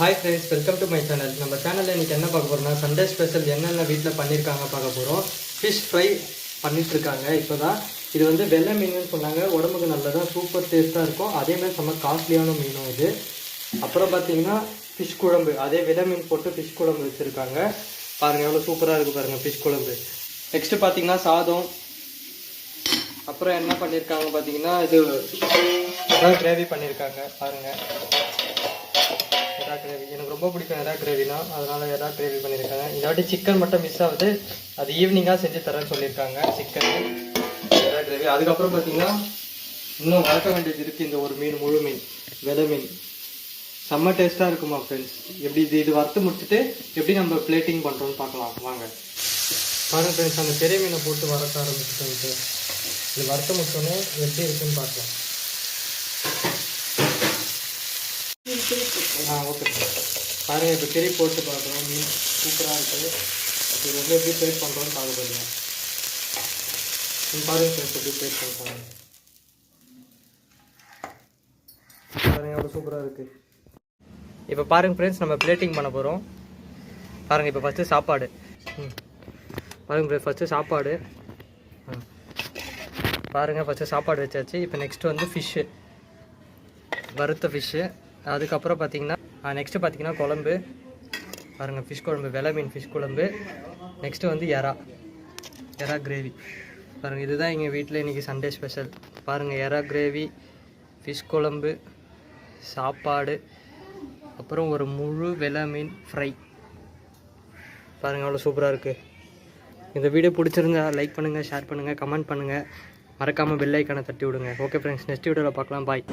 Hi friends, welcome to my channel. நம்ம சேனலில் இன்றைக்கி என்ன பார்க்க போகிறோம்னா, சண்டே ஸ்பெஷல் என்னென்ன வீட்டில் பண்ணியிருக்காங்க பார்க்க போகிறோம். ஃபிஷ் ஃப்ரை பண்ணிகிட்ருக்காங்க இப்போ தான். இது வந்து வெள்ளை மீனுன்னு சொன்னாங்க, உடம்புக்கு நல்லதான், சூப்பர் டேஸ்ட்டாக இருக்கும். அதேமாதிரி செம்ம காஸ்ட்லியான மீனும் இது. அப்புறம் பார்த்தீங்கன்னா ஃபிஷ் குழம்பு, அதே வெள்ளை மீன் போட்டு ஃபிஷ் குழம்பு வச்சுருக்காங்க. பாருங்கள் எவ்வளோ சூப்பராக இருக்குது பாருங்கள் ஃபிஷ் குழம்பு. நெக்ஸ்ட்டு பார்த்தீங்கன்னா சாதம். அப்புறம் என்ன பண்ணியிருக்காங்க பார்த்தீங்கன்னா, இது கிரேவி பண்ணியிருக்காங்க பாருங்கள். எறா கிரேவி எனக்கு ரொம்ப பிடிக்கும். எறா கிரேவினா அதனால எறா கிரேவி பண்ணியிருக்காங்க. இதாட்டி சிக்கன் மட்டும் மிஸ் ஆகுது, அது ஈவினிங்காக செஞ்சு தரேன்னு சொல்லியிருக்காங்க சிக்கன் எறா கிரேவி. அதுக்கப்புறம் பார்த்தீங்கன்னா இன்னும் வளர்க்க வேண்டியது இருக்குது. இந்த ஒரு மீன், முழு மீன், வெலை மீன் செம்ம டேஸ்ட்டாக இருக்குமா ஃப்ரெண்ட்ஸ். எப்படி இது வறுத்து முடிச்சுட்டு எப்படி நம்ம பிளேட்டிங் பண்ணுறோன்னு பார்க்கலாம் வாங்க. பாருங்கள் ஃப்ரெண்ட்ஸ், அந்த பெரிய மீனை போட்டு வறுக்க ஆரம்பிச்சுட்டு இது வறுத்த முடிச்சோன்னே எப்படி இருக்குன்னு பார்க்கலாம். ஓகே பாருங்கள், இப்போ கறி போட்டு பார்க்குறோம். மீன் சூப்பராக இருக்குது. இது வந்து எப்படி பிளேட் பண்ணுறோன்னு பார்க்க போகிறீங்க. பாருங்கள் ஃப்ரெண்ட்ஸ், எப்படி பிளேட் பண்ணுறாங்க பாருங்கள், எவ்வளோ சூப்பராக இருக்குது. இப்போ பாருங்கள் ஃப்ரெண்ட்ஸ், நம்ம பிளேட்டிங் பண்ண போகிறோம். பாருங்கள், இப்போ ஃபஸ்ட்டு சாப்பாடு. பாருங்கள் ஃப்ரெண்ட்ஸ், ஃபஸ்ட்டு சாப்பாடு. பாருங்கள், ஃபஸ்ட்டு சாப்பாடு வச்சாச்சு. இப்போ நெக்ஸ்ட்டு வந்து ஃபிஷ்ஷு, வறுத்த ஃபிஷ்ஷு. அதுக்கப்புறம் பார்த்தீங்கன்னா நெக்ஸ்ட்டு பார்த்தீங்கன்னா குழம்பு. பாருங்கள், ஃபிஷ் குழம்பு, வெலை மீன் ஃபிஷ் குழம்பு. நெக்ஸ்ட்டு வந்து எறா கிரேவி. பாருங்கள், இதுதான் எங்கள் வீட்டில் இன்றைக்கி சண்டே ஸ்பெஷல். பாருங்கள், எறா கிரேவி, ஃபிஷ் குழம்பு, சாப்பாடு, அப்புறம் ஒரு முழு வெலை மீன் ஃப்ரை. பாருங்கள், அவ்வளோ சூப்பராக இருக்குது. இந்த வீடியோ பிடிச்சிருந்தா லைக் பண்ணுங்கள், ஷேர் பண்ணுங்கள், கமெண்ட் பண்ணுங்கள், மறக்காமல் பெல் ஐக்கானை தட்டி விடுங்க. ஓகே ஃப்ரெண்ட்ஸ், நெக்ஸ்ட் வீடியோவில் பார்க்கலாம். பாய்.